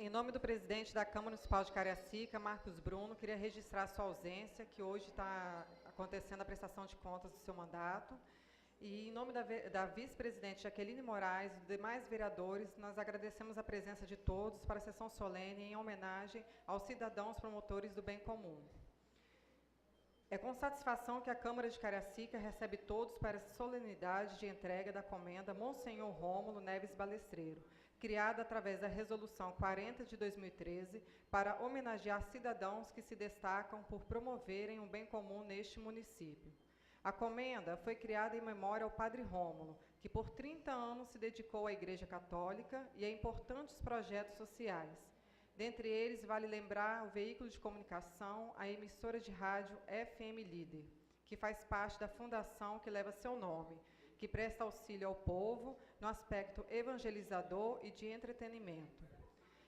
Em nome do presidente da Câmara Municipal de Cariacica, Marcos Bruno, queria registrar sua ausência, que hoje está acontecendo a prestação de contas do seu mandato. E, em nome da vice-presidente Jaqueline Moraes e dos demais vereadores, nós agradecemos a presença de todos para a sessão solene em homenagem aos cidadãos promotores do bem comum. É com satisfação que a Câmara de Cariacica recebe todos para essa solenidade de entrega da comenda Monsenhor Rômulo Neves Balestreiro, criada através da Resolução 40 de 2013, para homenagear cidadãos que se destacam por promoverem um bem comum neste município. A comenda foi criada em memória ao Padre Rômulo, que por 30 anos se dedicou à Igreja Católica e a importantes projetos sociais. Dentre eles, vale lembrar o veículo de comunicação, a emissora de rádio FM Líder, que faz parte da fundação que leva seu nome, que presta auxílio ao povo no aspecto evangelizador e de entretenimento.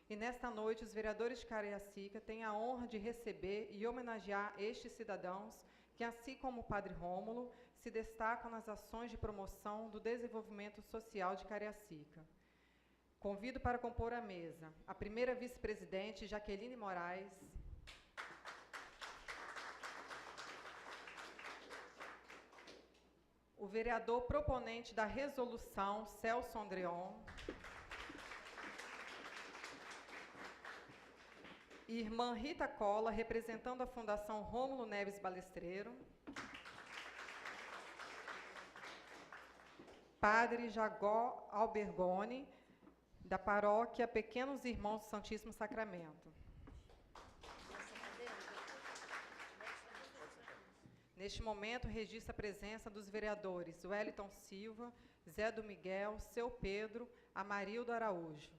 E nesta noite, os vereadores de Cariacica têm a honra de receber e homenagear estes cidadãos que, assim como o Padre Rômulo, se destacam nas ações de promoção do desenvolvimento social de Cariacica. Convido para compor a mesa a primeira vice-presidente, Jaqueline Moraes, o vereador proponente da resolução, Celso Andreon, irmã Rita Cola, representando a Fundação Rômulo Neves Balestreiro, Padre Jagó Albergoni, da paróquia Pequenos Irmãos do Santíssimo Sacramento. Neste momento, registra a presença dos vereadores Wellington Silva, Zé do Miguel, Seu Pedro, Amarildo Araújo.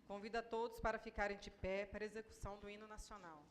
Convido a todos para ficarem de pé para a execução do hino nacional.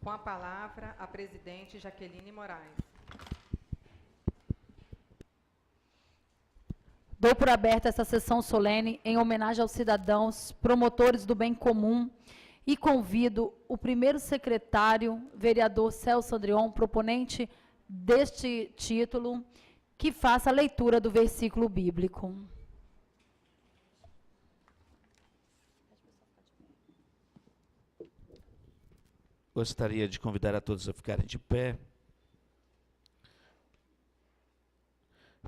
Com a palavra, a presidente Jaqueline Moraes. Dou por aberta essa sessão solene em homenagem aos cidadãos, promotores do bem comum, e convido o primeiro secretário, vereador Celso Andrion, proponente deste título, que faça a leitura do versículo bíblico. Gostaria de convidar a todos a ficarem de pé.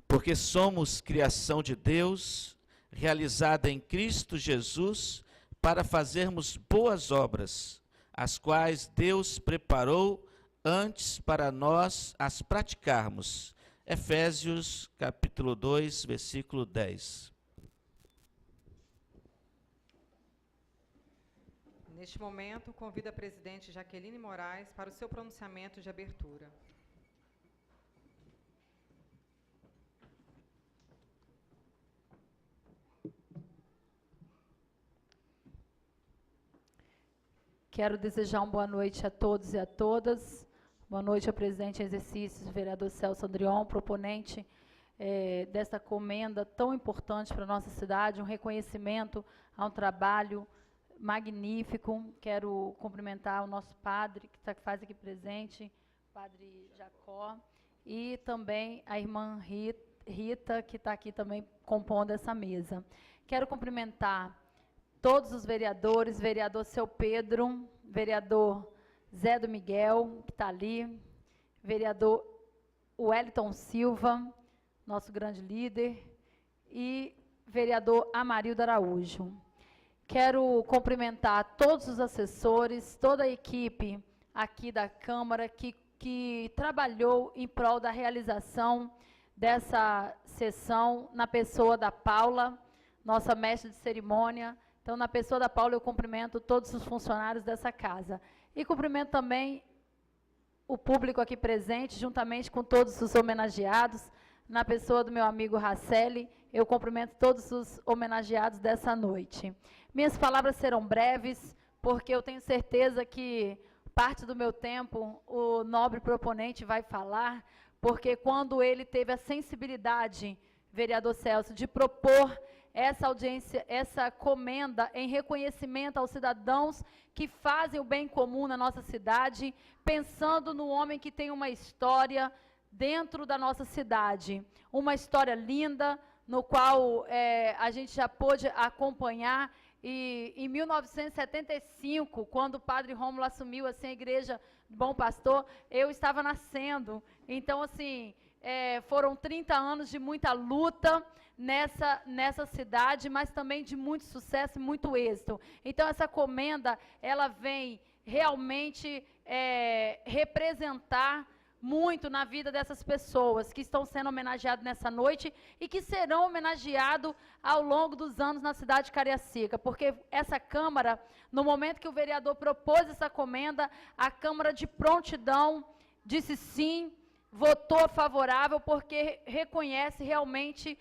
Porque somos criação de Deus, realizada em Cristo Jesus, para fazermos boas obras, as quais Deus preparou antes para nós as praticarmos. Efésios, capítulo 2, versículo 10. Neste momento, convido a presidente Jaqueline Moraes para o seu pronunciamento de abertura. Quero desejar uma boa noite a todos e a todas. Boa noite ao presidente em exercício, vereador Celso Andrion, proponente desta comenda tão importante para a nossa cidade, um reconhecimento a um trabalho magnífico. Quero cumprimentar o nosso padre, que faz aqui presente, padre Jacó, e também a irmã Rita, que está aqui também compondo essa mesa. Quero cumprimentar todos os vereadores, vereador Seu Pedro, vereador Zé do Miguel, que está ali, vereador Wellington Silva, nosso grande líder, e vereador Amarildo Araújo. Quero cumprimentar todos os assessores, toda a equipe aqui da Câmara que trabalhou em prol da realização dessa sessão, na pessoa da Paula, nossa mestre de cerimônia. Então, na pessoa da Paula, eu cumprimento todos os funcionários dessa casa. E cumprimento também o público aqui presente, juntamente com todos os homenageados. Na pessoa do meu amigo Racelli, eu cumprimento todos os homenageados dessa noite. Minhas palavras serão breves, porque eu tenho certeza que parte do meu tempo o nobre proponente vai falar, porque quando ele teve a sensibilidade, vereador Celso, de propor essa audiência, essa comenda em reconhecimento aos cidadãos que fazem o bem comum na nossa cidade, pensando no homem que tem uma história dentro da nossa cidade, uma história linda, no qual a gente já pôde acompanhar. E em 1975, quando o padre Rômulo assumiu assim, a igreja do Bom Pastor, eu estava nascendo. Então, assim, foram 30 anos de muita luta nessa cidade, mas também de muito sucesso e muito êxito. Então, essa comenda, ela vem realmente representar muito na vida dessas pessoas que estão sendo homenageadas nessa noite e que serão homenageados ao longo dos anos na cidade de Cariacica, porque essa Câmara, no momento que o vereador propôs essa comenda, a Câmara de prontidão disse sim, votou favorável, porque reconhece realmente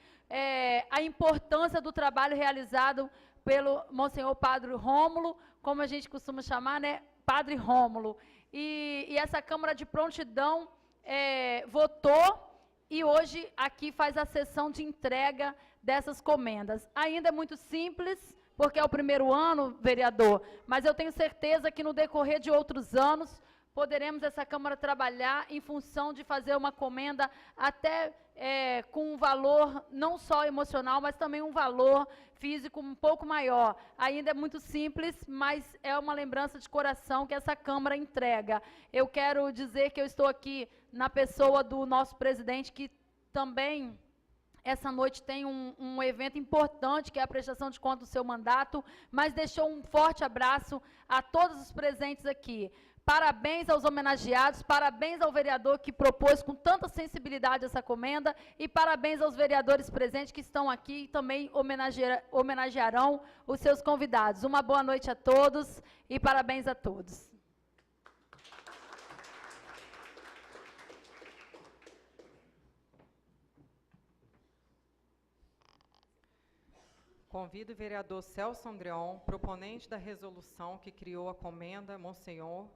a importância do trabalho realizado pelo Monsenhor Padre Rômulo, como a gente costuma chamar, né, Padre Rômulo. E essa Câmara de prontidão votou e hoje aqui faz a sessão de entrega dessas comendas. Ainda é muito simples, porque é o primeiro ano, vereador, mas eu tenho certeza que no decorrer de outros anos poderemos essa Câmara trabalhar em função de fazer uma comenda até com um valor não só emocional, mas também um valor físico um pouco maior. Ainda é muito simples, mas é uma lembrança de coração que essa Câmara entrega. Eu quero dizer que eu estou aqui na pessoa do nosso presidente, que também essa noite tem um evento importante, que é a prestação de contas do seu mandato, mas deixou um forte abraço a todos os presentes aqui. Parabéns aos homenageados, parabéns ao vereador que propôs com tanta sensibilidade essa comenda e parabéns aos vereadores presentes que estão aqui e também homenagearão os seus convidados. Uma boa noite a todos e parabéns a todos. Convido o vereador Celso Andrion, proponente da resolução que criou a comenda Monsenhor,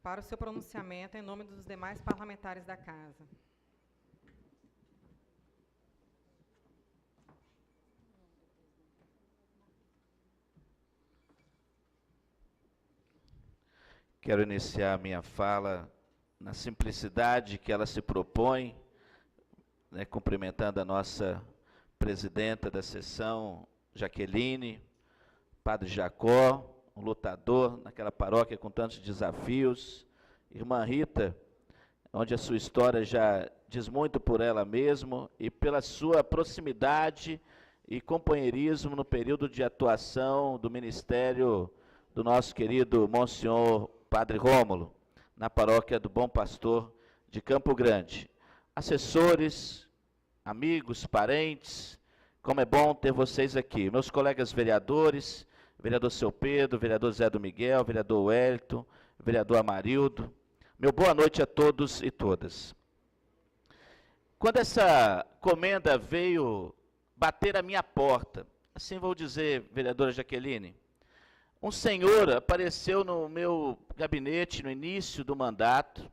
para o seu pronunciamento em nome dos demais parlamentares da Casa. Quero iniciar a minha fala na simplicidade que ela se propõe, né, cumprimentando a nossa presidenta da sessão, Jaqueline, Padre Jacó, um lutador naquela paróquia com tantos desafios, irmã Rita, onde a sua história já diz muito por ela mesma e pela sua proximidade e companheirismo no período de atuação do ministério do nosso querido Monsenhor Padre Rômulo, na paróquia do Bom Pastor de Campo Grande. Assessores, amigos, parentes, como é bom ter vocês aqui. Meus colegas vereadores, vereador Seu Pedro, vereador Zé do Miguel, vereador Wellington, vereador Amarildo. Meu boa noite a todos e todas. Quando essa comenda veio bater a minha porta, assim vou dizer, vereadora Jaqueline, um senhor apareceu no meu gabinete no início do mandato,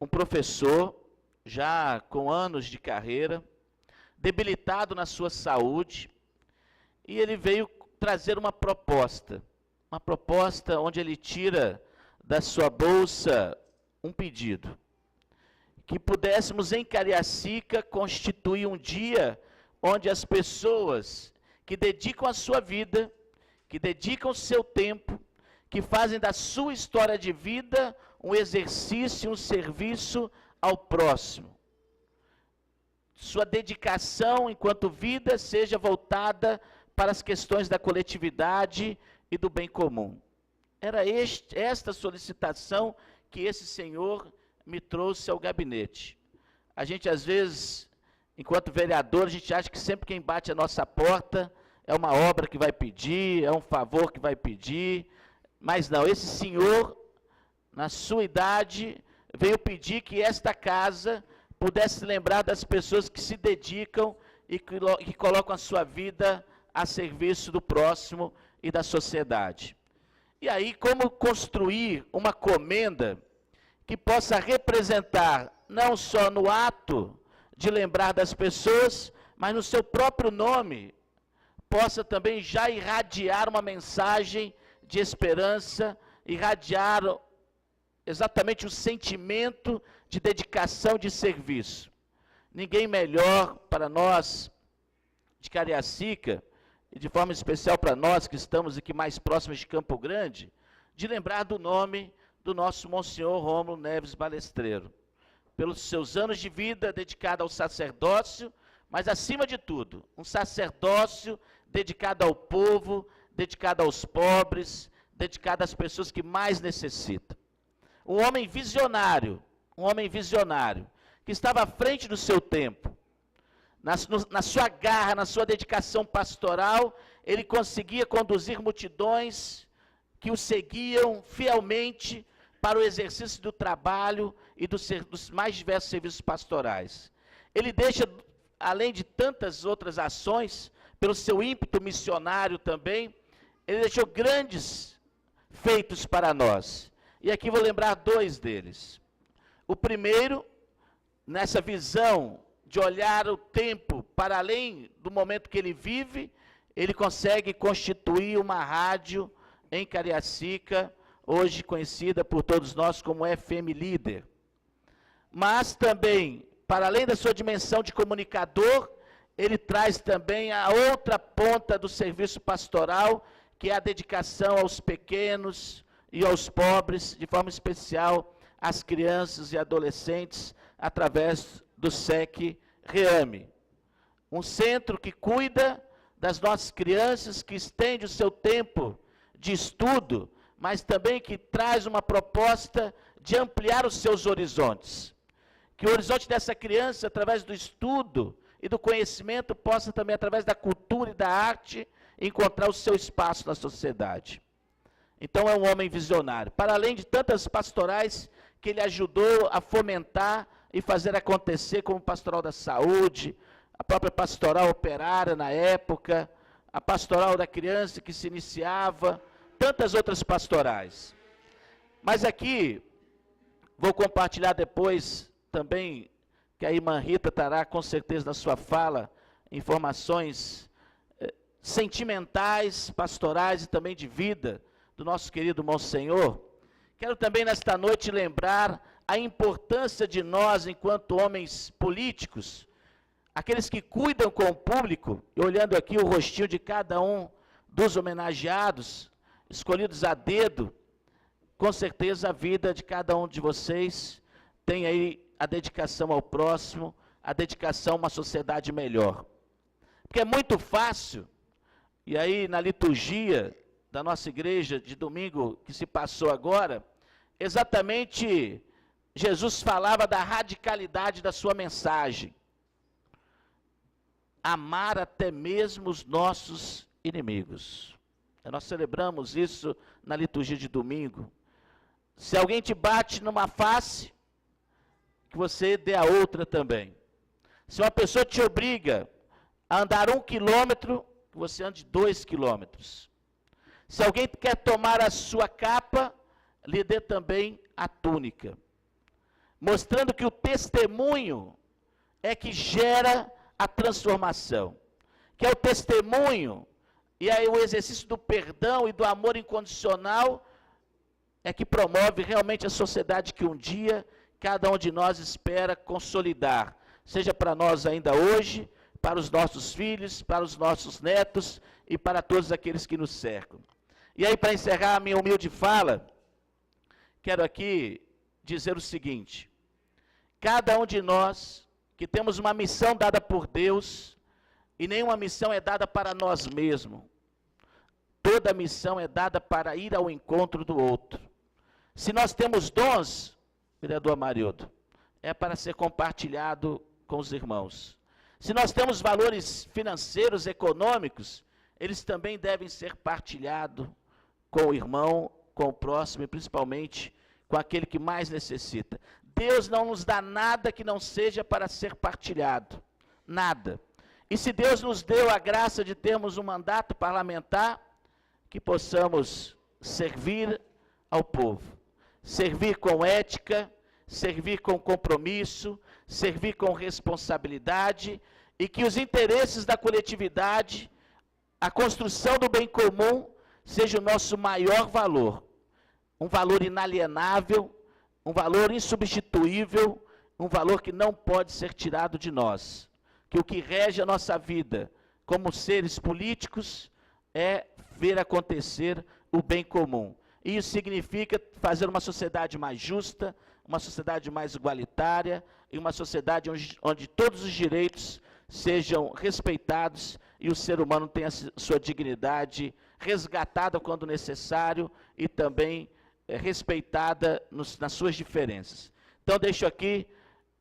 um professor, já com anos de carreira, debilitado na sua saúde, e ele veio trazer uma proposta onde ele tira da sua bolsa um pedido, que pudéssemos em Cariacica constituir um dia onde as pessoas que dedicam a sua vida, que dedicam o seu tempo, que fazem da sua história de vida um exercício, um serviço ao próximo. Sua dedicação enquanto vida seja voltada para as questões da coletividade e do bem comum. Era esta solicitação que esse senhor me trouxe ao gabinete. A gente, às vezes, enquanto vereador, a gente acha que sempre quem bate a nossa porta é uma obra que vai pedir, é um favor que vai pedir, mas não, esse senhor, na sua idade, veio pedir que esta casa pudesse lembrar das pessoas que se dedicam e que colocam a sua vida a serviço do próximo e da sociedade. E aí, como construir uma comenda que possa representar, não só no ato de lembrar das pessoas, mas no seu próprio nome, possa também já irradiar uma mensagem de esperança, irradiar exatamente o sentimento de dedicação, de serviço. Ninguém melhor para nós de Cariacica, e de forma especial para nós que estamos aqui mais próximos de Campo Grande, de lembrar do nome do nosso Monsenhor Rômulo Neves Balestreiro, pelos seus anos de vida dedicado ao sacerdócio, mas acima de tudo, um sacerdócio dedicado ao povo, dedicado aos pobres, dedicado às pessoas que mais necessitam. Um homem visionário, que estava à frente do seu tempo. Na sua garra, na sua dedicação pastoral, ele conseguia conduzir multidões que o seguiam fielmente para o exercício do trabalho e dos mais diversos serviços pastorais. Ele deixa, além de tantas outras ações, pelo seu ímpeto missionário também, ele deixou grandes feitos para nós. E aqui vou lembrar dois deles. O primeiro, nessa visão de olhar o tempo para além do momento que ele vive, ele consegue constituir uma rádio em Cariacica, hoje conhecida por todos nós como FM Líder. Mas também, para além da sua dimensão de comunicador, ele traz também a outra ponta do serviço pastoral, que é a dedicação aos pequenos e aos pobres, de forma especial às crianças e adolescentes, através do SEC Reame. Um centro que cuida das nossas crianças, que estende o seu tempo de estudo, mas também que traz uma proposta de ampliar os seus horizontes. Que o horizonte dessa criança, através do estudo e do conhecimento, possa também, através da cultura e da arte, encontrar o seu espaço na sociedade. Então é um homem visionário. Para além de tantas pastorais que ele ajudou a fomentar e fazer acontecer, como pastoral da saúde, a própria pastoral operária na época, a pastoral da criança que se iniciava, tantas outras pastorais. Mas aqui, vou compartilhar depois também, que a irmã Rita trará com certeza na sua fala, informações sentimentais, pastorais e também de vida do nosso querido Monsenhor. Quero também nesta noite lembrar a importância de nós, enquanto homens políticos, aqueles que cuidam com o público, e olhando aqui o rostinho de cada um dos homenageados, escolhidos a dedo, com certeza a vida de cada um de vocês tem aí a dedicação ao próximo, a dedicação a uma sociedade melhor. Porque é muito fácil, e aí na liturgia da nossa igreja de domingo que se passou agora, exatamente Jesus falava da radicalidade da sua mensagem. Amar até mesmo os nossos inimigos. Nós celebramos isso na liturgia de domingo. Se alguém te bate numa face, que você dê a outra também. Se uma pessoa te obriga a andar 1 quilômetro, que você ande 2 quilômetros. Se alguém quer tomar a sua capa, lhe dê também a túnica. Mostrando que o testemunho é que gera a transformação. Que é o testemunho e aí o exercício do perdão e do amor incondicional é que promove realmente a sociedade que um dia cada um de nós espera consolidar. Seja para nós ainda hoje, para os nossos filhos, para os nossos netos e para todos aqueles que nos cercam. E aí, para encerrar a minha humilde fala, quero aqui dizer o seguinte: cada um de nós que temos uma missão dada por Deus, e nenhuma missão é dada para nós mesmos. Toda missão é dada para ir ao encontro do outro. Se nós temos dons, vereador Amarildo, é para ser compartilhado com os irmãos. Se nós temos valores financeiros, econômicos, eles também devem ser partilhados com o irmão, com o próximo e principalmente com aquele que mais necessita. Deus não nos dá nada que não seja para ser partilhado. Nada. E se Deus nos deu a graça de termos um mandato parlamentar, que possamos servir ao povo. Servir com ética, servir com compromisso, servir com responsabilidade, e que os interesses da coletividade, a construção do bem comum, seja o nosso maior valor. Um valor inalienável, um valor insubstituível, um valor que não pode ser tirado de nós. Que o que rege a nossa vida como seres políticos é ver acontecer o bem comum. E isso significa fazer uma sociedade mais justa, uma sociedade mais igualitária e uma sociedade onde todos os direitos sejam respeitados e o ser humano tenha sua dignidade resgatada quando necessário e também respeitada nas suas diferenças. Então deixo aqui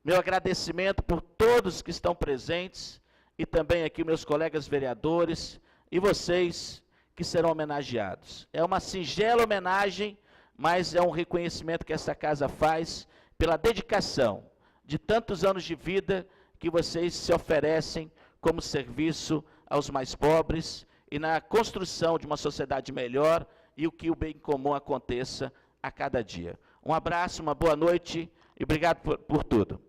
meu agradecimento por todos que estão presentes e também aqui meus colegas vereadores e vocês que serão homenageados. É uma singela homenagem, mas é um reconhecimento que essa casa faz pela dedicação de tantos anos de vida que vocês se oferecem como serviço aos mais pobres e na construção de uma sociedade melhor e o que o bem comum aconteça a cada dia. Um abraço, uma boa noite e obrigado por tudo.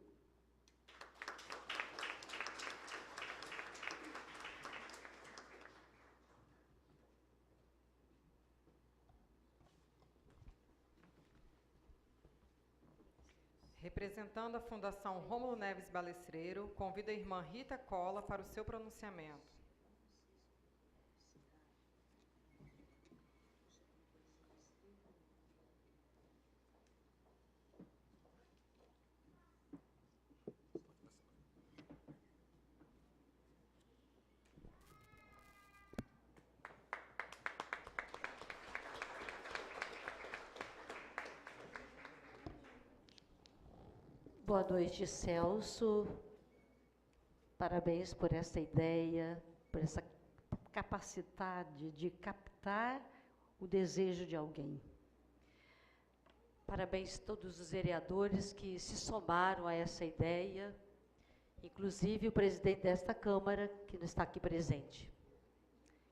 Representando a Fundação Rômulo Neves Balestreiro, convido a irmã Rita Cola para o seu pronunciamento. Boa noite, Celso. Parabéns por essa ideia, por essa capacidade de captar o desejo de alguém. Parabéns a todos os vereadores que se somaram a essa ideia, inclusive o presidente desta Câmara, que não está aqui presente.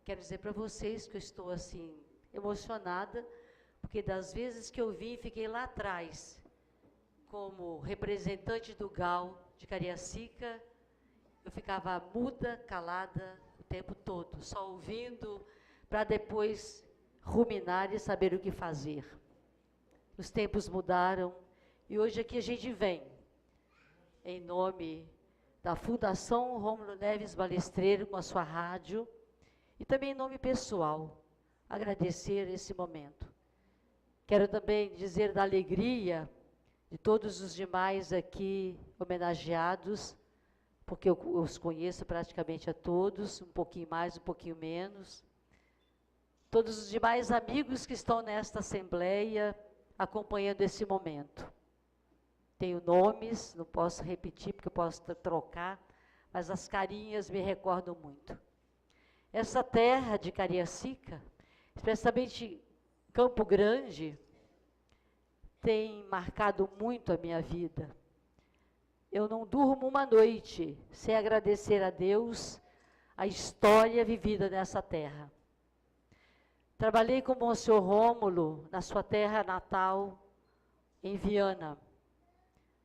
Quero dizer para vocês que eu estou, assim, emocionada, porque porque das vezes que eu vim, fiquei lá atrás, como representante do GAL de Cariacica, eu ficava muda, calada o tempo todo, só ouvindo, para depois ruminar e saber o que fazer. Os tempos mudaram e hoje aqui a gente vem, em nome da Fundação Rômulo Neves Balestreiro, com a sua rádio, e também em nome pessoal, agradecer esse momento. Quero também dizer da alegria de todos os demais aqui homenageados, porque eu os conheço praticamente a todos, um pouquinho mais, um pouquinho menos. Todos os demais amigos que estão nesta assembleia, acompanhando esse momento. Tenho nomes, não posso repetir, porque eu posso trocar, mas as carinhas me recordam muito. Essa terra de Cariacica, especialmente Campo Grande, tem marcado muito a minha vida. Eu não durmo uma noite sem agradecer a Deus a história vivida nessa terra. Trabalhei com o Monsenhor Rômulo na sua terra natal, em Viana,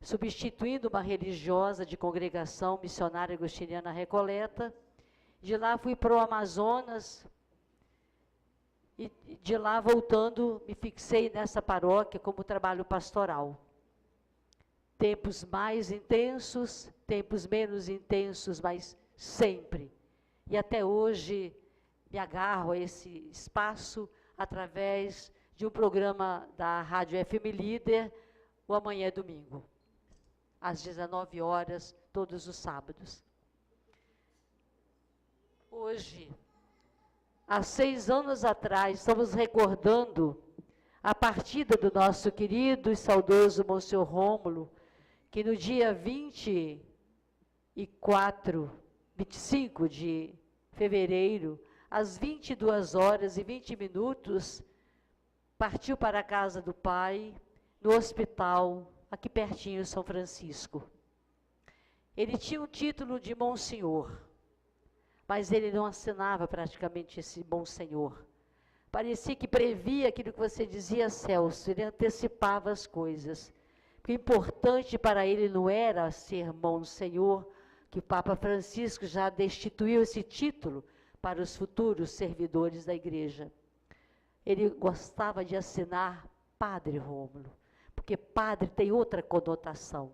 substituindo uma religiosa de congregação missionária agostiniana Recoleta. De lá fui para o Amazonas, e de lá voltando me fixei nessa paróquia como trabalho pastoral. Tempos mais intensos, tempos menos intensos, mas sempre. E até hoje me agarro a esse espaço através de um programa da Rádio FM Líder, o Amanhã é Domingo, às 19 horas, todos os sábados. Hoje, há 6 anos atrás, estamos recordando a partida do nosso querido e saudoso Monsenhor Rômulo, que no dia 25 de fevereiro, às 22h20, partiu para a casa do Pai, no hospital, aqui pertinho, São Francisco. Ele tinha o título de Monsenhor, mas ele não assinava praticamente esse Monsenhor. Parecia que previa aquilo que você dizia, Celso, ele antecipava as coisas. O importante para ele não era ser Monsenhor, que o Papa Francisco já destituiu esse título para os futuros servidores da igreja. Ele gostava de assinar Padre Rômulo, porque padre tem outra conotação.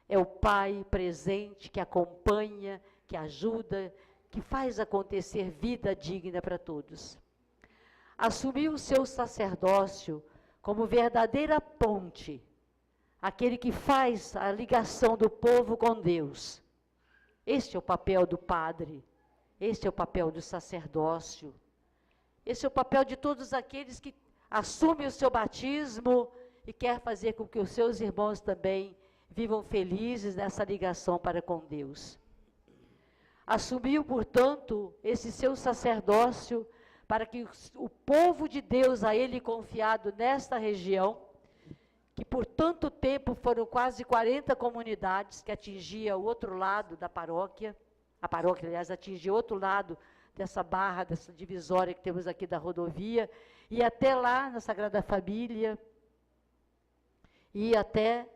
É o pai presente que acompanha, que ajuda, que faz acontecer vida digna para todos. Assumiu o seu sacerdócio como verdadeira ponte, aquele que faz a ligação do povo com Deus. Este é o papel do padre, este é o papel do sacerdócio, esse é o papel de todos aqueles que assumem o seu batismo e quer fazer com que os seus irmãos também vivam felizes nessa ligação para com Deus. Assumiu, portanto, esse seu sacerdócio para que o povo de Deus a ele confiado nesta região, que por tanto tempo foram quase 40 comunidades que atingia o outro lado da paróquia, a paróquia, aliás, atingia o outro lado dessa barra, dessa divisória que temos aqui da rodovia, e até lá na Sagrada Família, e até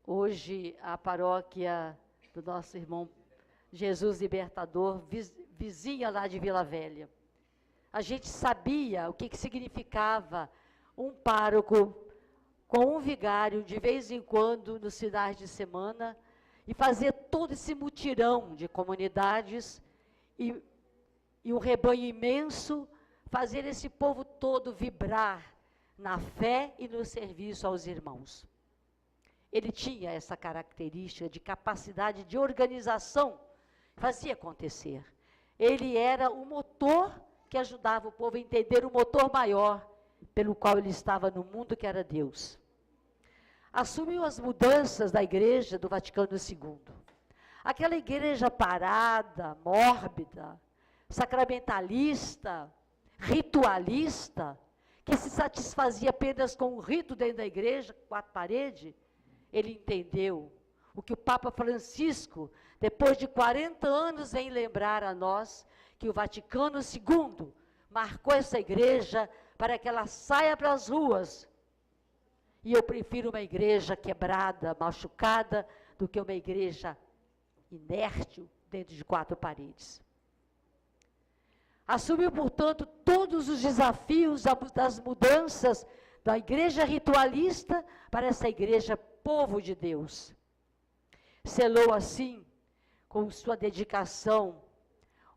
hoje a paróquia do nosso irmão Jesus Libertador, vizinha lá de Vila Velha. A gente sabia o que significava um pároco com um vigário, de vez em quando, nos finais de semana, e fazer todo esse mutirão de comunidades e um rebanho imenso, fazer esse povo todo vibrar na fé e no serviço aos irmãos. Ele tinha essa característica de capacidade de organização, fazia acontecer. Ele era o motor que ajudava o povo a entender o motor maior pelo qual ele estava no mundo, que era Deus. Assumiu as mudanças da igreja do Vaticano II. Aquela igreja parada, mórbida, sacramentalista, ritualista, que se satisfazia apenas com o rito dentro da igreja, 4 paredes, ele entendeu o que o Papa Francisco, depois de 40 anos, vem lembrar a nós, que o Vaticano II marcou essa igreja para que ela saia para as ruas. E eu prefiro uma igreja quebrada, machucada, do que uma igreja inerte dentro de 4 paredes. Assumiu, portanto, todos os desafios das mudanças da igreja ritualista para essa igreja povo de Deus. Selou assim, com sua dedicação,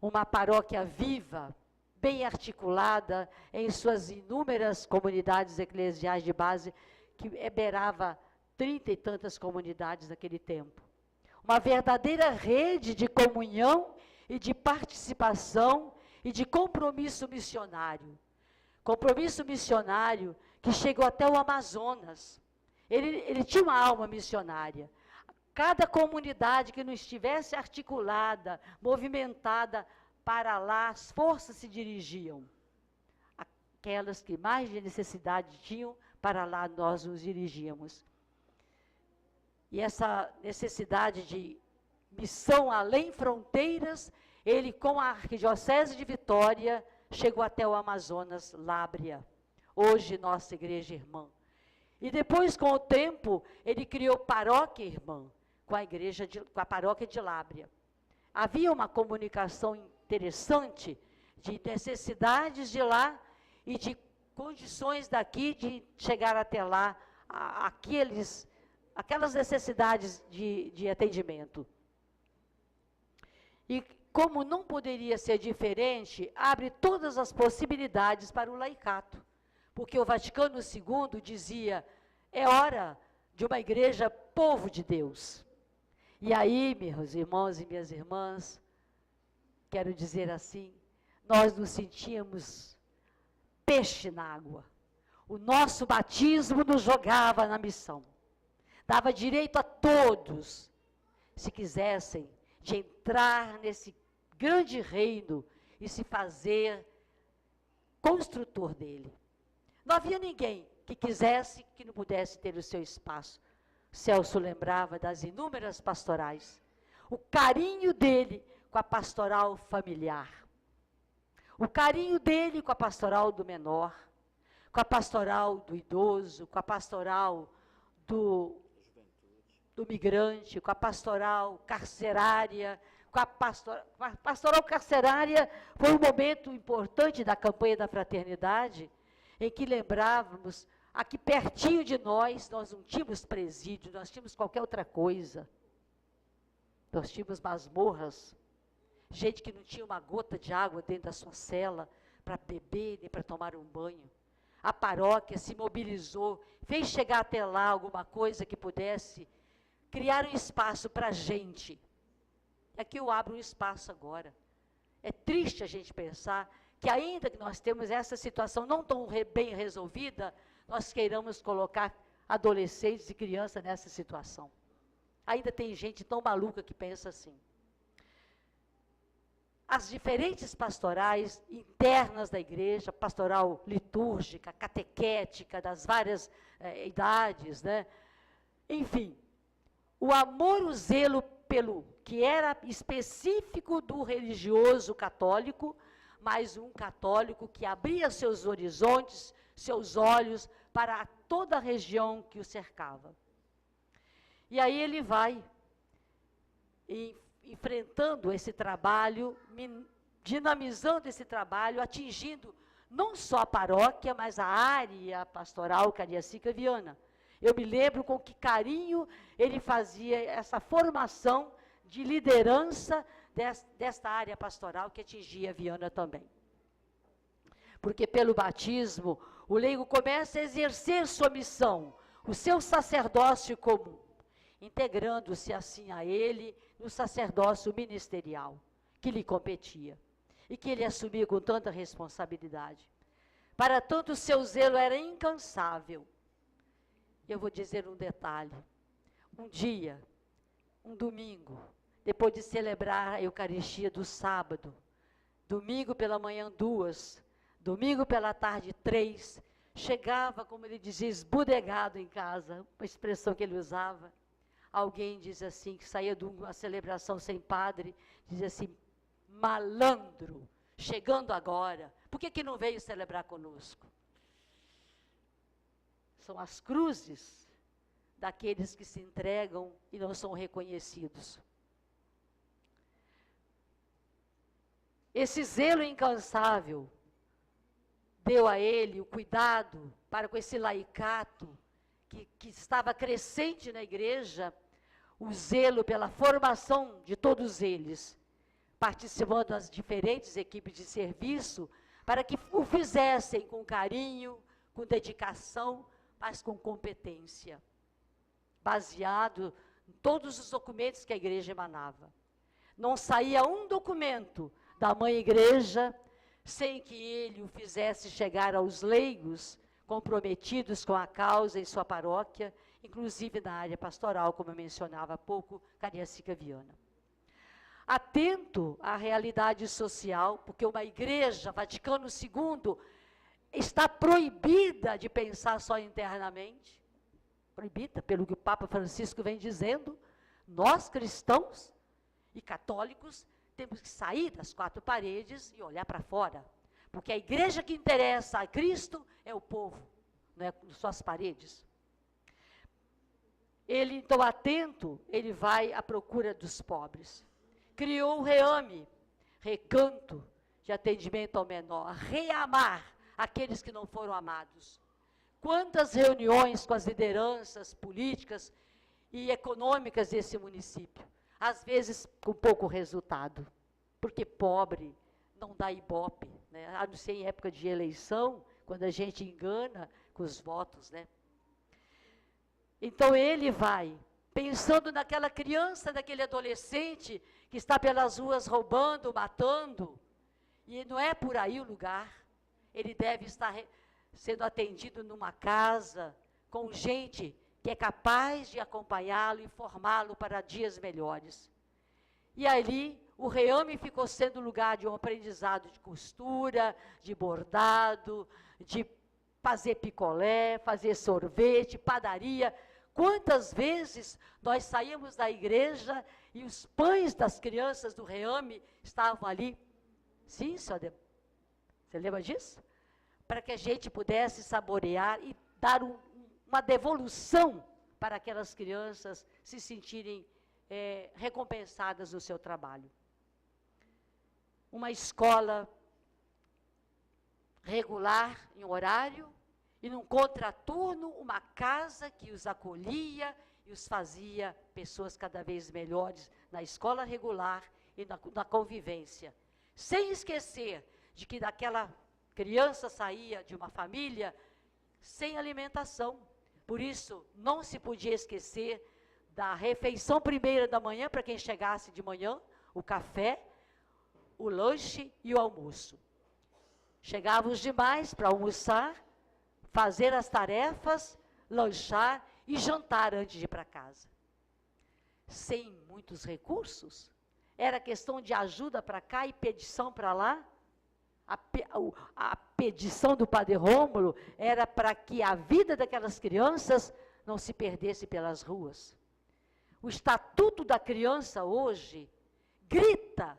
uma paróquia viva, bem articulada em suas inúmeras comunidades eclesiais de base, que beirava 30 e tantas comunidades naquele tempo. Uma verdadeira rede de comunhão e de participação e de compromisso missionário. Compromisso missionário que chegou até o Amazonas. Ele tinha uma alma missionária. Cada comunidade que não estivesse articulada, movimentada, para lá as forças se dirigiam. Aquelas que mais de necessidade tinham, para lá nós nos dirigíamos. E essa necessidade de missão além fronteiras, ele com a Arquidiocese de Vitória, chegou até o Amazonas, Lábrea, hoje nossa igreja irmã. E depois, com o tempo, ele criou paróquia irmã, com a paróquia de Lábrea. Havia uma comunicação interessante de necessidades de lá e de condições daqui de chegar até lá, aquelas necessidades de atendimento. E como não poderia ser diferente, abre todas as possibilidades para o laicato, porque o Vaticano II dizia, é hora de uma igreja povo de Deus. E aí, meus irmãos e minhas irmãs, quero dizer assim, nós nos sentíamos peixe na água. O nosso batismo nos jogava na missão. Dava direito a todos, se quisessem, de entrar nesse grande reino e se fazer construtor dele. Não havia ninguém que quisesse que não pudesse ter o seu espaço. Celso lembrava das inúmeras pastorais, o carinho dele com a pastoral familiar, o carinho dele com a pastoral do menor, com a pastoral do idoso, com a pastoral do migrante, com a pastoral carcerária, com a pastoral carcerária foi um momento importante da campanha da fraternidade, em que lembrávamos, aqui pertinho de nós não tínhamos presídio, nós tínhamos qualquer outra coisa. Nós tínhamos masmorras, gente que não tinha uma gota de água dentro da sua cela para beber, nem para tomar um banho. A paróquia se mobilizou, fez chegar até lá alguma coisa que pudesse criar um espaço para a gente. Aqui eu abro um espaço agora. É triste a gente pensar que ainda que nós temos essa situação não tão bem resolvida, nós queiramos colocar adolescentes e crianças nessa situação. Ainda tem gente tão maluca que pensa assim. As diferentes pastorais internas da igreja, pastoral litúrgica, catequética, das várias idades, né? Enfim, o amor, o zelo pelo que era específico do religioso católico, mas um católico que abria seus horizontes, seus olhos para toda a região que o cercava. E aí ele vai enfrentando esse trabalho, dinamizando esse trabalho, atingindo não só a paróquia, mas a área pastoral Cariacica Viana. Eu me lembro com que carinho ele fazia essa formação de liderança desta área pastoral que atingia Viana também. Porque pelo batismo, o leigo começa a exercer sua missão, o seu sacerdócio comum, integrando-se assim a ele no sacerdócio ministerial, que lhe competia, e que ele assumia com tanta responsabilidade. Para tanto, o seu zelo era incansável. Eu vou dizer um detalhe. Um dia, um domingo, depois de celebrar a Eucaristia do sábado, domingo pela manhã 2, domingo pela tarde 3, chegava, como ele dizia, esbudegado em casa, uma expressão que ele usava. Alguém diz assim, que saía de uma celebração sem padre, dizia assim, malandro, chegando agora, por que não veio celebrar conosco? são as cruzes daqueles que se entregam e não são reconhecidos. Esse zelo incansável deu a ele o cuidado para com esse laicato que estava crescente na igreja, o zelo pela formação de todos eles, participando das diferentes equipes de serviço, para que o fizessem com carinho, com dedicação, mas com competência, baseado em todos os documentos que a igreja emanava. Não saía um documento da mãe igreja sem que ele o fizesse chegar aos leigos comprometidos com a causa em sua paróquia, inclusive na área pastoral, como eu mencionava há pouco, Cariacica Viana. Atento à realidade social, porque uma igreja, Vaticano II, está proibida de pensar só internamente, proibida pelo que o Papa Francisco vem dizendo. Nós, cristãos e católicos, temos que sair das quatro paredes e olhar para fora, porque a igreja que interessa a Cristo é o povo, não é só as paredes. Ele, então, atento, ele vai à procura dos pobres. Criou o REAME, Recanto de Atendimento ao Menor, reamar aqueles que não foram amados. Quantas reuniões com as lideranças políticas e econômicas desse município, às vezes com pouco resultado, porque pobre não dá ibope, né? A não ser em época de eleição, quando a gente engana com os votos, né? Então ele vai, pensando naquela criança, naquele adolescente que está pelas ruas roubando, matando, e não é por aí o lugar. Ele deve estar sendo atendido numa casa, com gente que é capaz de acompanhá-lo e formá-lo para dias melhores. E ali, o REAME ficou sendo lugar de um aprendizado de costura, de bordado, de fazer picolé, fazer sorvete, padaria. Quantas vezes nós saímos da igreja e os pães das crianças do REAME estavam ali? Sim, senhora, você lembra disso? Para que a gente pudesse saborear e dar uma devolução para aquelas crianças se sentirem recompensadas no seu trabalho. Uma escola regular em horário, e num contraturno, uma casa que os acolhia e os fazia pessoas cada vez melhores na escola regular e na convivência. Sem esquecer de que daquela criança saía de uma família sem alimentação. Por isso, não se podia esquecer da refeição primeira da manhã, para quem chegasse de manhã, o café, o lanche e o almoço. Chegavam os demais para almoçar, fazer as tarefas, lanchar e jantar antes de ir para casa. Sem muitos recursos, era questão de ajuda para cá e pedição para lá. A pedição do Padre Rômulo era para que a vida daquelas crianças não se perdesse pelas ruas. O Estatuto da Criança hoje grita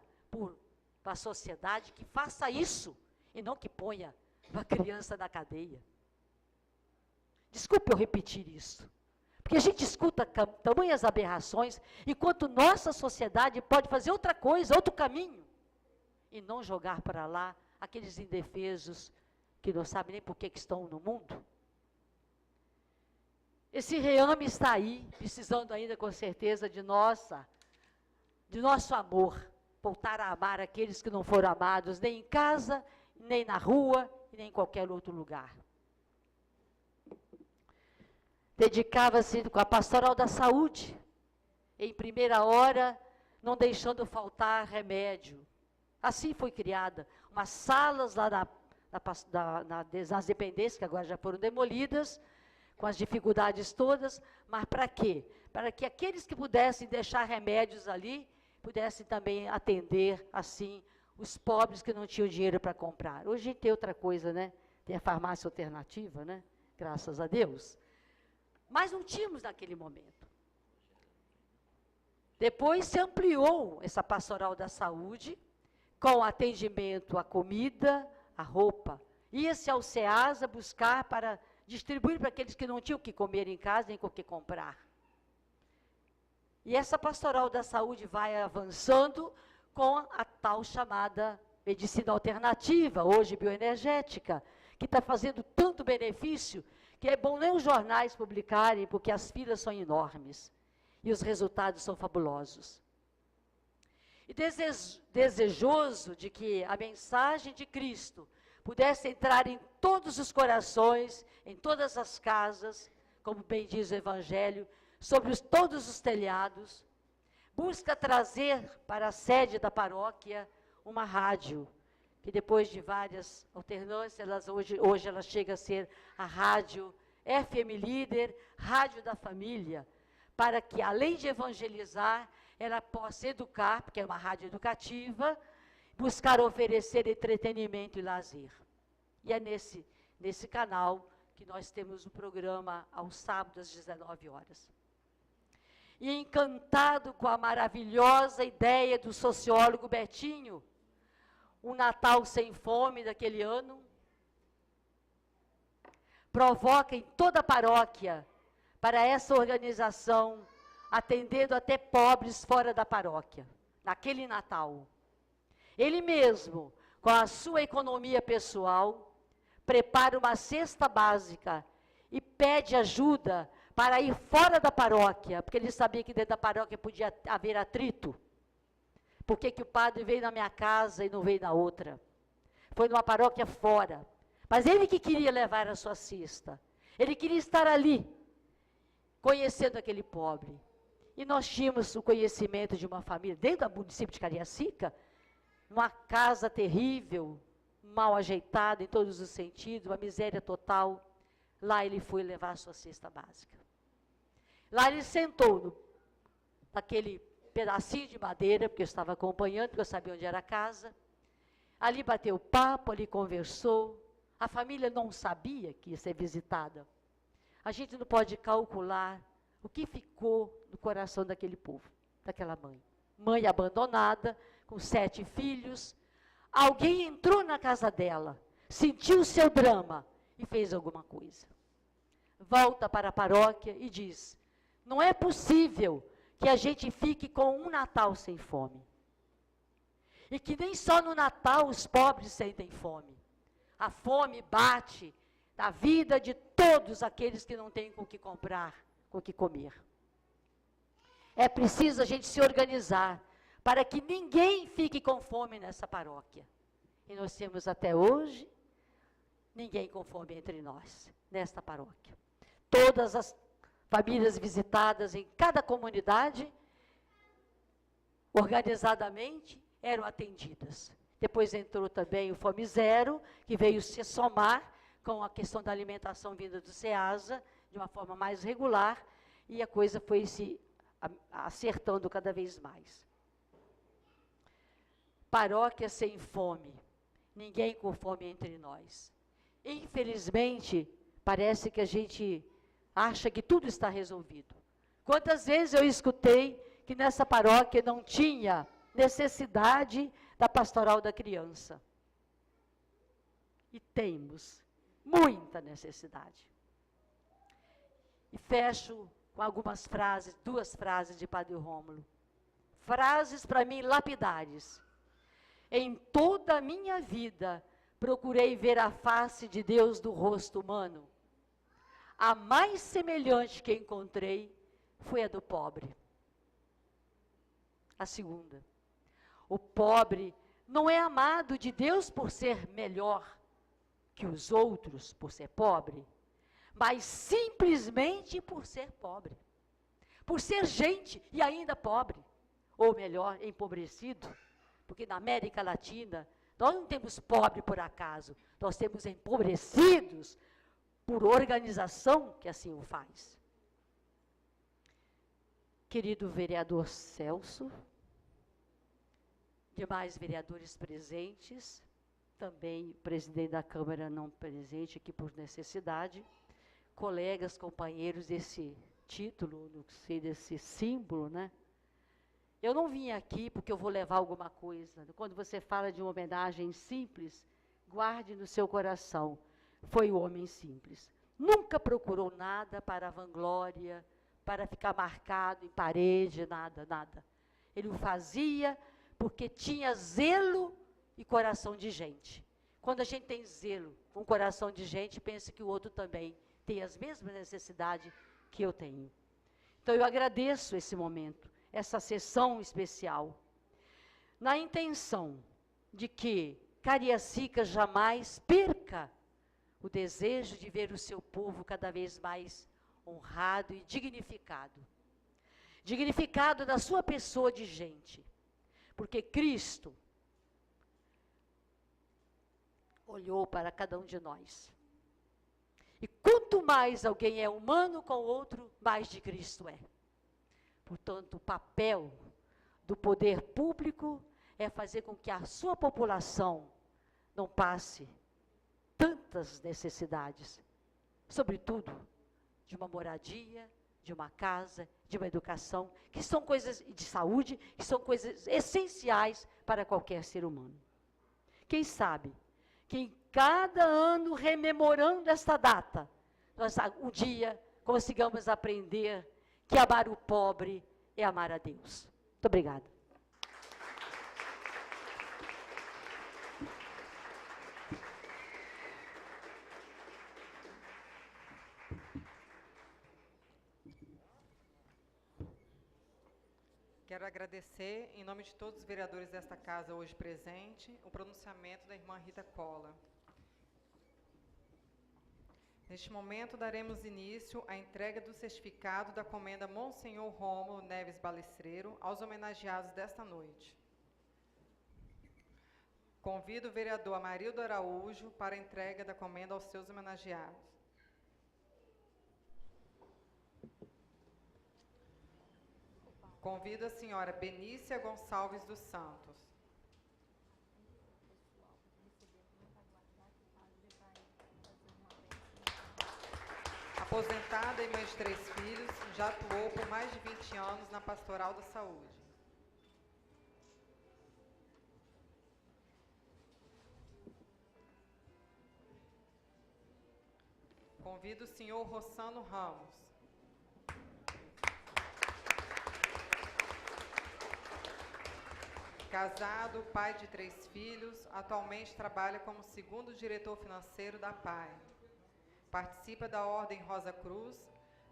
para a sociedade que faça isso, e não que ponha uma criança na cadeia. Desculpe eu repetir isso, porque a gente escuta tamanhas aberrações, enquanto nossa sociedade pode fazer outra coisa, outro caminho, e não jogar para lá aqueles indefesos que não sabem nem por que estão no mundo. Esse REAME está aí, precisando ainda com certeza de nosso amor, voltar a amar aqueles que não foram amados, nem em casa, nem na rua, e nem em qualquer outro lugar. Dedicava-se com a pastoral da saúde, em primeira hora, não deixando faltar remédio. Assim foi criada, umas salas lá nas dependências, que agora já foram demolidas, com as dificuldades todas, mas para quê? Para que aqueles que pudessem deixar remédios ali, pudessem também atender, assim, os pobres que não tinham dinheiro para comprar. Hoje a gente tem outra coisa, né? Tem a farmácia alternativa, né? Graças a Deus. Mas não tínhamos naquele momento. Depois se ampliou essa pastoral da saúde, com atendimento à comida, à roupa. Ia-se ao SEASA buscar para distribuir para aqueles que não tinham o que comer em casa, nem o que comprar. E essa pastoral da saúde vai avançando com a tal chamada medicina alternativa, hoje bioenergética, que está fazendo tanto benefício, que é bom nem os jornais publicarem, porque as filas são enormes e os resultados são fabulosos. E desejoso de que a mensagem de Cristo pudesse entrar em todos os corações, em todas as casas, como bem diz o Evangelho, sobre todos os telhados, busca trazer para a sede da paróquia uma rádio, que depois de várias alternâncias, hoje ela chega a ser a rádio FM Líder, Rádio da Família, para que, além de evangelizar, ela possa educar, porque é uma rádio educativa, buscar oferecer entretenimento e lazer. E é nesse canal que nós temos o programa aos sábados às 19 horas. E encantado com a maravilhosa ideia do sociólogo Betinho, um Natal sem fome daquele ano, provoca em toda a paróquia, para essa organização, atendendo até pobres fora da paróquia, naquele Natal. Ele mesmo, com a sua economia pessoal, prepara uma cesta básica e pede ajuda para ir fora da paróquia, porque ele sabia que dentro da paróquia podia haver atrito. Por que o padre veio na minha casa e não veio na outra? Foi numa paróquia fora. Mas ele que queria levar a sua cesta. Ele queria estar ali, conhecendo aquele pobre. E nós tínhamos o conhecimento de uma família, dentro do município de Cariacica, uma casa terrível, mal ajeitada em todos os sentidos, uma miséria total. Lá ele foi levar a sua cesta básica. Lá ele sentou naquele pedacinho de madeira, porque eu estava acompanhando, porque eu sabia onde era a casa. Ali bateu papo, ali conversou. A família não sabia que ia ser visitada. A gente não pode calcular o que ficou no coração daquele povo, daquela mãe. Mãe abandonada, com 7 filhos. Alguém entrou na casa dela, sentiu o seu drama e fez alguma coisa. Volta para a paróquia e diz: não é possível que a gente fique com um Natal sem fome. E que nem só no Natal os pobres sentem fome. A fome bate na vida de todos aqueles que não têm com o que comprar, com o que comer. É preciso a gente se organizar para que ninguém fique com fome nessa paróquia. E nós temos até hoje ninguém com fome entre nós, nesta paróquia. Todas as famílias visitadas em cada comunidade, organizadamente, eram atendidas. Depois entrou também o Fome Zero, que veio se somar com a questão da alimentação vinda do SEASA, de uma forma mais regular, e a coisa foi se acertando cada vez mais. Paróquia sem fome, ninguém com fome entre nós. Infelizmente, parece que a gente acha que tudo está resolvido. Quantas vezes eu escutei que nessa paróquia não tinha necessidade da pastoral da criança. E temos muita necessidade. E fecho com algumas frases, 2 frases de Padre Rômulo. Frases para mim lapidares. Em toda a minha vida, procurei ver a face de Deus do rosto humano. A mais semelhante que encontrei foi a do pobre. A segunda. O pobre não é amado de Deus por ser melhor que os outros, por ser pobre, mas simplesmente por ser pobre. Por ser gente e ainda pobre. Ou melhor, empobrecido. Porque na América Latina, nós não temos pobre por acaso, nós temos empobrecidos por organização que assim o faz. Querido vereador Celso, demais vereadores presentes, também o presidente da Câmara não presente aqui por necessidade, colegas, companheiros desse título, não sei, desse símbolo, né? Eu não vim aqui porque eu vou levar alguma coisa. Quando você fala de uma homenagem simples, guarde no seu coração. Foi o homem simples. Nunca procurou nada para a vanglória, para ficar marcado em parede, nada, nada. Ele o fazia porque tinha zelo e coração de gente. Quando a gente tem zelo com coração de gente, pensa que o outro também tem as mesmas necessidades que eu tenho. Então eu agradeço esse momento, essa sessão especial, na intenção de que Cariacica jamais perca o desejo de ver o seu povo cada vez mais honrado e dignificado. Dignificado da sua pessoa de gente. Porque Cristo olhou para cada um de nós. E quanto mais alguém é humano com o outro, mais de Cristo é. Portanto, o papel do poder público é fazer com que a sua população não passe tantas necessidades, sobretudo de uma moradia, de uma casa, de uma educação, que são coisas de saúde, que são coisas essenciais para qualquer ser humano. Quem sabe que em cada ano, rememorando esta data, nós um dia consigamos aprender que amar o pobre é amar a Deus. Muito obrigada. Quero agradecer, em nome de todos os vereadores desta casa hoje presente, o pronunciamento da irmã Rita Cola. Neste momento, daremos início à entrega do certificado da comenda Monsenhor Rômulo Neves Balestreiro aos homenageados desta noite. Convido o vereador Amarildo Araújo para a entrega da comenda aos seus homenageados. Convido a senhora Benícia Gonçalves dos Santos. Aposentada e mãe de 3 filhos, já atuou por mais de 20 anos na Pastoral da Saúde. Convido o senhor Rossano Ramos. Casado, pai de 3 filhos, atualmente trabalha como segundo diretor financeiro da PAI. Participa da Ordem Rosa Cruz,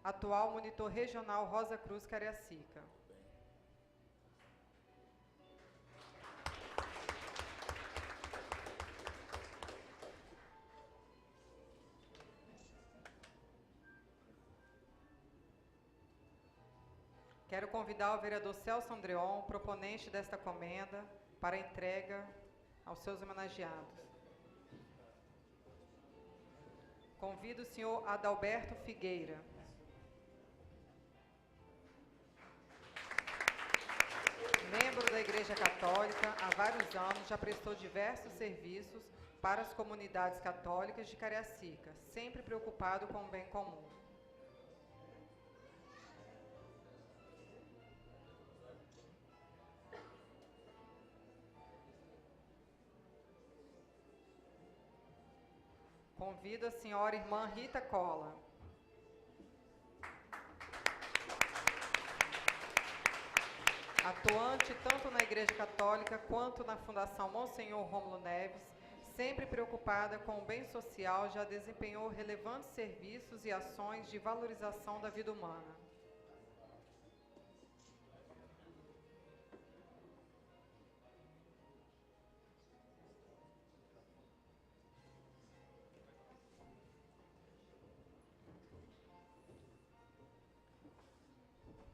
atual monitor regional Rosa Cruz Cariacica. Quero convidar o vereador Celso Andreon, proponente desta comenda, para a entrega aos seus homenageados. Convido o senhor Adalberto Figueira. Membro da Igreja Católica, há vários anos já prestou diversos serviços para as comunidades católicas de Cariacica, sempre preocupado com o bem comum. Convido a senhora irmã Rita Cola. Atuante tanto na Igreja Católica quanto na Fundação Monsenhor Rômulo Neves, sempre preocupada com o bem social, já desempenhou relevantes serviços e ações de valorização da vida humana.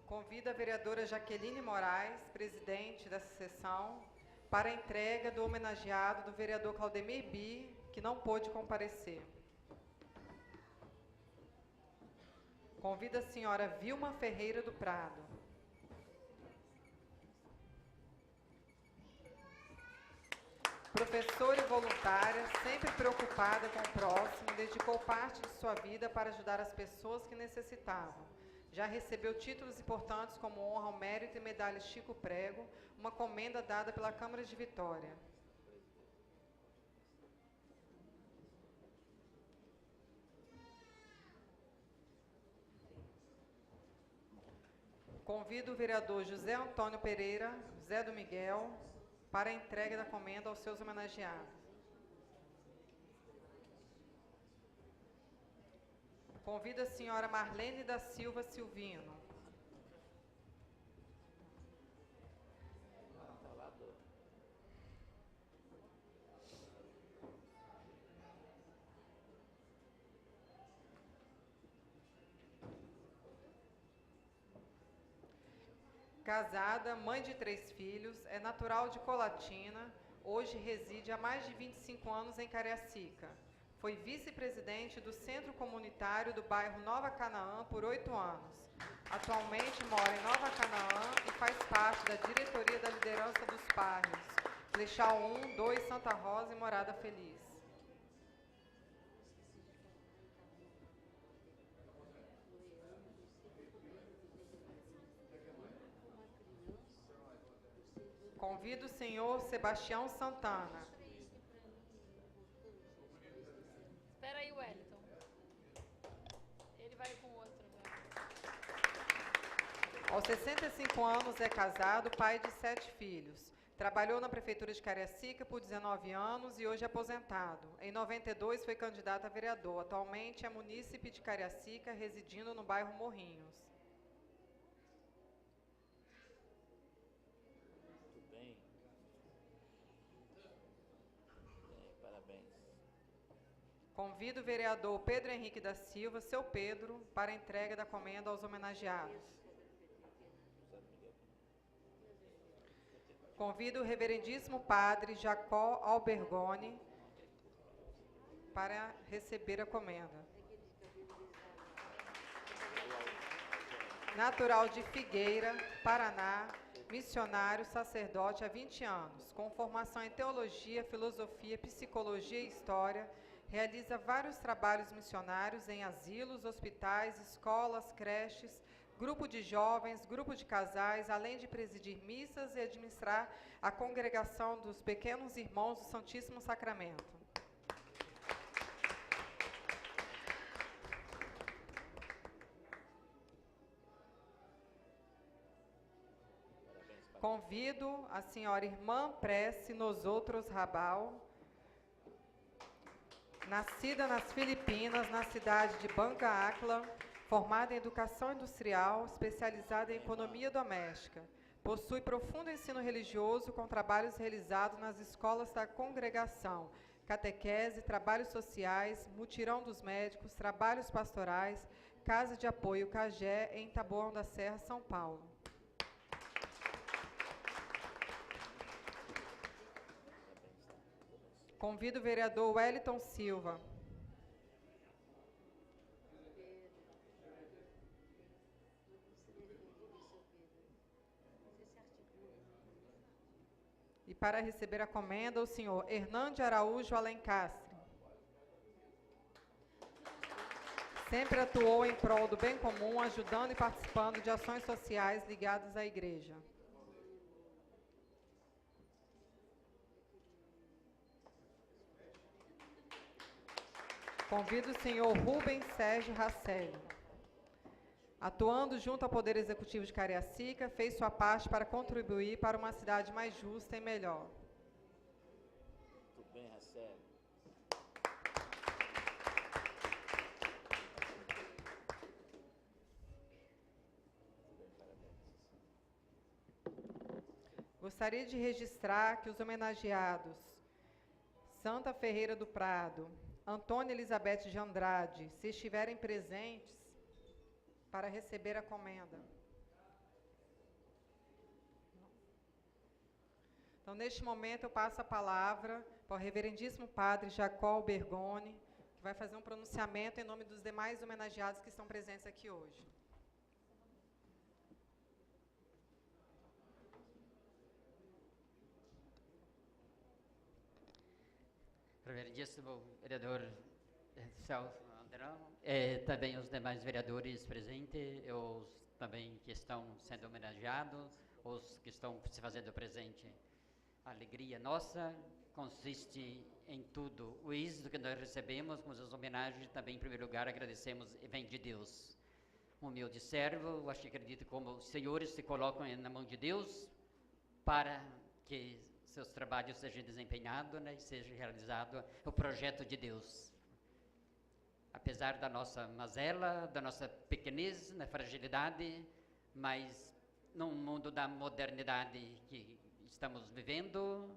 Convido a vereadora Jaqueline Moraes, presidente dessa sessão, para a entrega do homenageado do vereador Claudemir Bi, que não pôde comparecer. Convido a senhora Vilma Ferreira do Prado. Professora e voluntária, sempre preocupada com o próximo, dedicou parte de sua vida para ajudar as pessoas que necessitavam. Já recebeu títulos importantes como honra ao mérito e medalha Chico Prego, uma comenda dada pela Câmara de Vitória. Convido o vereador José Antônio Pereira, José do Miguel, para a entrega da comenda aos seus homenageados. Convido a senhora Marlene da Silva Silvino. Casada, mãe de 3 filhos, é natural de Colatina, hoje reside há mais de 25 anos em Cariacica. Foi vice-presidente do Centro Comunitário do bairro Nova Canaã por 8 anos. Atualmente mora em Nova Canaã e faz parte da diretoria da liderança dos bairros Flechal 1, 2, Santa Rosa e Morada Feliz. Convido o senhor Sebastião Santana. Espera aí, Wellington. Ele vai com outro agora. Aos 65 anos é casado, pai de 7 filhos. Trabalhou na Prefeitura de Cariacica por 19 anos e hoje é aposentado. Em 92 foi candidato a vereador. Atualmente é munícipe de Cariacica, residindo no bairro Morrinhos. Convido o vereador Pedro Henrique da Silva, seu Pedro, para a entrega da comenda aos homenageados. Convido o reverendíssimo padre Jacó Albergoni para receber a comenda. Natural de Figueira, Paraná, missionário, sacerdote há 20 anos, com formação em teologia, filosofia, psicologia e história. Realiza vários trabalhos missionários em asilos, hospitais, escolas, creches, grupo de jovens, grupo de casais, além de presidir missas e administrar a congregação dos Pequenos Irmãos do Santíssimo Sacramento. Convido a senhora Irmã Prece Nosotros Rabal, nascida nas Filipinas, na cidade de Banga Aklan, formada em Educação Industrial, especializada em Economia Doméstica. Possui profundo ensino religioso com trabalhos realizados nas escolas da congregação, catequese, trabalhos sociais, mutirão dos médicos, trabalhos pastorais, Casa de Apoio Cagé, em Taboão da Serra, São Paulo. Convido o vereador Wellington Silva. E para receber a comenda, o senhor Hernande Araújo Alencastre. Sempre atuou em prol do bem comum, ajudando e participando de ações sociais ligadas à igreja. Convido o senhor Rubens Sérgio Racelli. Atuando junto ao Poder Executivo de Cariacica, fez sua parte para contribuir para uma cidade mais justa e melhor. Muito bem, Racelli. Gostaria de registrar que os homenageados Santa Ferreira do Prado, Antônia Elizabeth de Andrade, se estiverem presentes, para receber a comenda. Então, neste momento, eu passo a palavra para o reverendíssimo padre Jacó Albergoni, que vai fazer um pronunciamento em nome dos demais homenageados que estão presentes aqui hoje. Reverendíssimo vereador Celso Andrão, também os demais vereadores presentes, os também que estão sendo homenageados, os que estão se fazendo presente. A alegria nossa consiste em tudo. O êxito que nós recebemos com as homenagens, também, em primeiro lugar, agradecemos e vem de Deus. um humilde servo. Eu acho que acredito como os senhores se colocam na mão de Deus para que seus trabalhos sejam desempenhados, né, e seja realizado o projeto de Deus. Apesar da nossa mazela, da nossa pequenez, da fragilidade, mas num mundo da modernidade que estamos vivendo,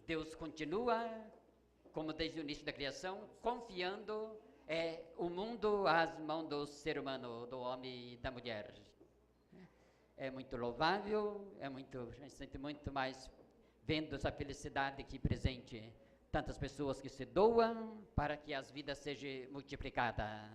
Deus continua, como desde o início da criação, confiando o mundo às mãos do ser humano, do homem e da mulher. É muito louvável, a gente sente muito mais vendo essa felicidade aqui presente. Tantas pessoas que se doam para que as vidas sejam multiplicadas.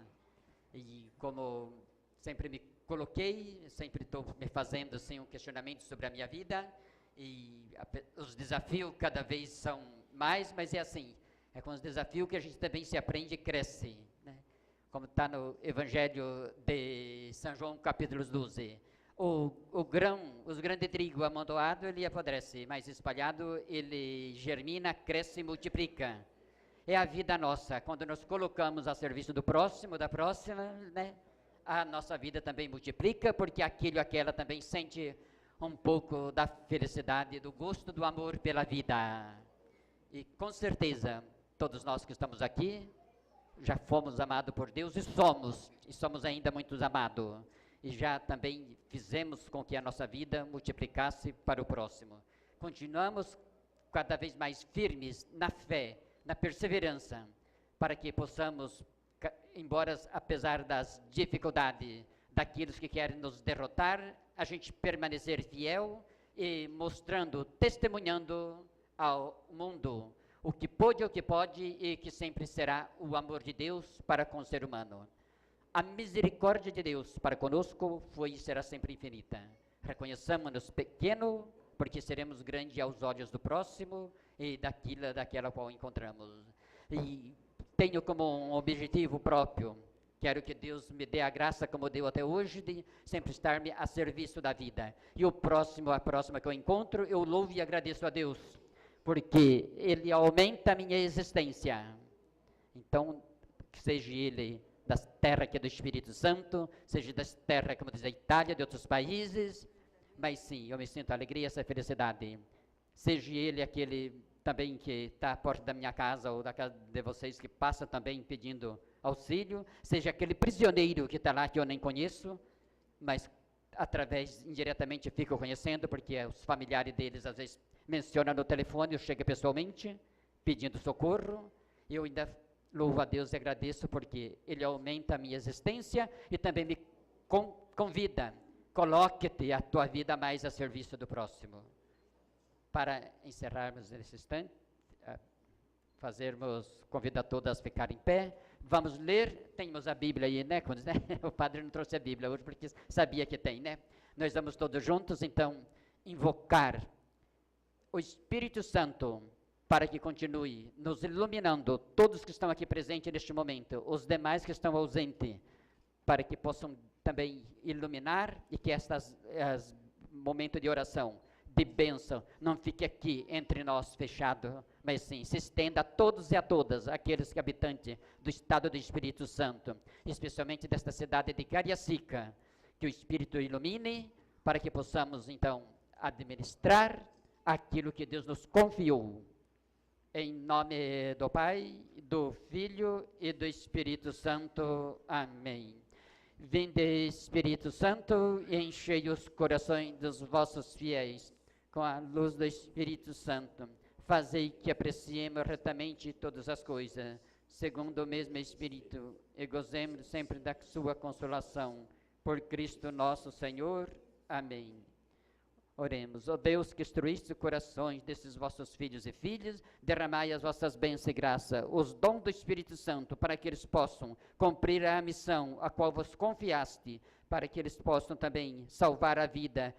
E como sempre me coloquei, sempre estou me fazendo assim, um questionamento sobre a minha vida, e os desafios cada vez são mais, mas é assim, é com os desafios que a gente também se aprende e cresce, né? Como está no Evangelho de São João, capítulo 12. Os grãos de trigo amontoado, ele apodrece, mas espalhado, ele germina, cresce e multiplica. É a vida nossa, quando nos colocamos a serviço do próximo, da próxima, né? A nossa vida também multiplica, porque aquele ou aquela também sente um pouco da felicidade, do gosto, do amor pela vida. E com certeza, todos nós que estamos aqui, já fomos amados por Deus e somos ainda muito amados. E já também fizemos com que a nossa vida multiplicasse para o próximo. Continuamos cada vez mais firmes na fé, na perseverança, para que possamos, embora apesar das dificuldades daqueles que querem nos derrotar, a gente permanecer fiel e mostrando, testemunhando ao mundo o que pode e que sempre será o amor de Deus para com o ser humano. A misericórdia de Deus para conosco foi e será sempre infinita. Reconheçamos-nos pequeno, porque seremos grandes aos olhos do próximo e daquela qual encontramos. E tenho como um objetivo próprio, quero que Deus me dê a graça, como deu até hoje, de sempre estar-me a serviço da vida. E a próxima que eu encontro, eu louvo e agradeço a Deus, porque Ele aumenta a minha existência. Então, que seja Ele das terras que é do Espírito Santo, seja das terras, como diz a Itália, de outros países, mas sim, eu me sinto alegria, essa felicidade. Seja Ele aquele também que está à porta da minha casa ou da casa de vocês, que passa também pedindo auxílio, seja aquele prisioneiro que está lá que eu nem conheço, mas indiretamente fico conhecendo, porque os familiares deles às vezes mencionam no telefone, eu chego pessoalmente, pedindo socorro, e eu ainda louvo a Deus e agradeço, porque Ele aumenta a minha existência e também me convida, coloque-te a tua vida mais a serviço do próximo. Para encerrarmos nesse instante, convido a todas a ficar em pé, vamos ler, temos a Bíblia aí, né? O padre não trouxe a Bíblia hoje, porque sabia que tem, né? Nós vamos todos juntos, então, invocar o Espírito Santo, para que continue nos iluminando, todos que estão aqui presentes neste momento, os demais que estão ausentes, para que possam também iluminar e que estes momentos de oração, de bênção, não fique aqui entre nós fechado, mas sim, se estenda a todos e a todas, aqueles que habitantes do estado do Espírito Santo, especialmente desta cidade de Cariacica, que o Espírito ilumine, para que possamos então administrar aquilo que Deus nos confiou. Em nome do Pai, do Filho e do Espírito Santo. Amém. Vinde, Espírito Santo, e enchei os corações dos vossos fiéis com a luz do Espírito Santo. Fazei que apreciemos retamente todas as coisas, segundo o mesmo Espírito, e gozemos sempre da sua consolação. Por Cristo nosso Senhor. Amém. Oremos. Ó Deus, que instruíste os corações desses vossos filhos e filhas, derramai as vossas bênçãos e graça, os dons do Espírito Santo, para que eles possam cumprir a missão a qual vos confiaste, para que eles possam também salvar a vida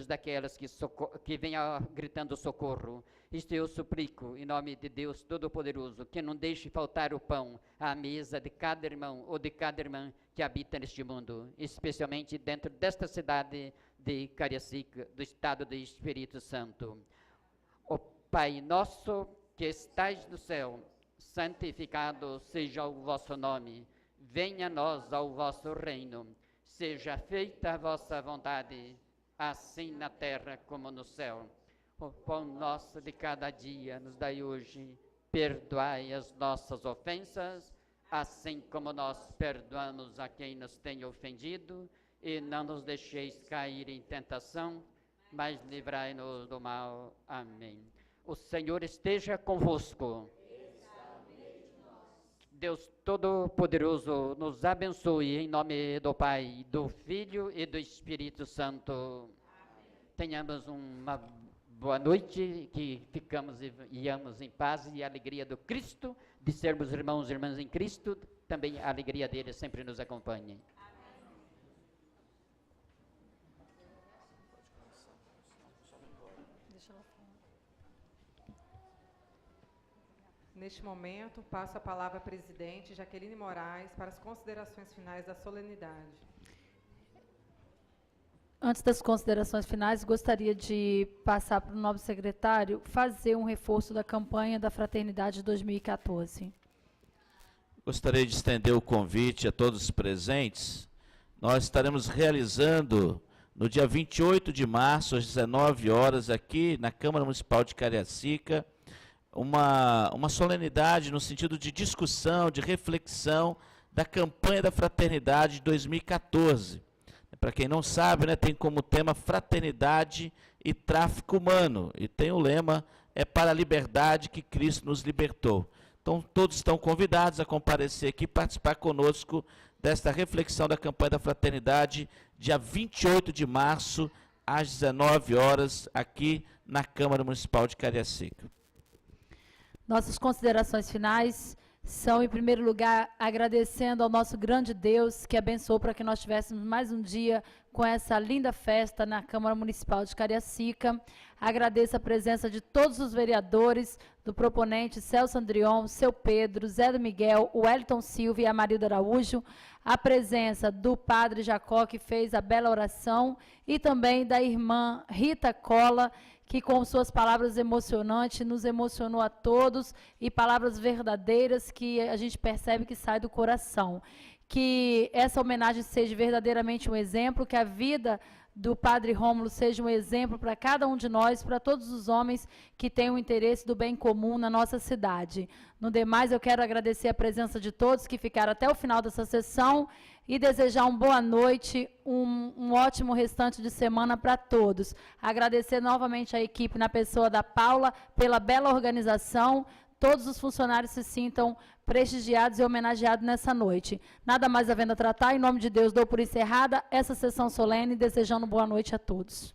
daquelas que venham gritando socorro. Isto eu suplico, em nome de Deus Todo-Poderoso, que não deixe faltar o pão à mesa de cada irmão ou de cada irmã que habita neste mundo, especialmente dentro desta cidade de Cariacica, do estado do Espírito Santo. Ó Pai nosso que estais no céu, santificado seja o vosso nome. Venha a nós ao vosso reino. Seja feita a vossa vontade, assim na terra como no céu. O pão nosso de cada dia nos dai hoje. Perdoai as nossas ofensas, assim como nós perdoamos a quem nos tem ofendido. E não nos deixeis cair em tentação, mas livrai-nos do mal. Amém. O Senhor esteja convosco. Deus Todo-Poderoso nos abençoe em nome do Pai, do Filho e do Espírito Santo. Tenhamos uma boa noite, que ficamos e íamos em paz e alegria do Cristo, de sermos irmãos e irmãs em Cristo, também a alegria dele sempre nos acompanhe. Neste momento, passo a palavra à presidente Jaqueline Moraes para as considerações finais da solenidade. Antes das considerações finais, gostaria de passar para o nobre secretário fazer um reforço da campanha da Fraternidade 2014. Gostaria de estender o convite a todos os presentes. Nós estaremos realizando no dia 28 de março, às 19 horas, aqui na Câmara Municipal de Cariacica, uma solenidade no sentido de discussão, de reflexão da campanha da Fraternidade de 2014. Para quem não sabe, né, tem como tema Fraternidade e Tráfico Humano, e tem o lema, é para a liberdade que Cristo nos libertou. Então, todos estão convidados a comparecer aqui e participar conosco desta reflexão da campanha da Fraternidade, dia 28 de março, às 19 horas, aqui na Câmara Municipal de Cariacica. Nossas considerações finais são, em primeiro lugar, agradecendo ao nosso grande Deus que abençoou para que nós tivéssemos mais um dia com essa linda festa na Câmara Municipal de Cariacica. Agradeço a presença de todos os vereadores, do proponente Celso Andrion, seu Pedro, Zé do Miguel, o Wellington Silva e a Marilda Araújo, a presença do padre Jacó, que fez a bela oração, e também da irmã Rita Cola, que com suas palavras emocionantes nos emocionou a todos, e palavras verdadeiras que a gente percebe que sai do coração. Que essa homenagem seja verdadeiramente um exemplo, que a vida do Padre Rômulo seja um exemplo para cada um de nós, para todos os homens que têm o interesse do bem comum na nossa cidade. No demais, eu quero agradecer a presença de todos que ficaram até o final dessa sessão e desejar uma boa noite, um ótimo restante de semana para todos. Agradecer novamente a equipe, na pessoa da Paula, pela bela organização. Todos os funcionários se sintam prestigiados e homenageados nessa noite. Nada mais havendo a tratar, em nome de Deus, dou por encerrada essa sessão solene, desejando boa noite a todos.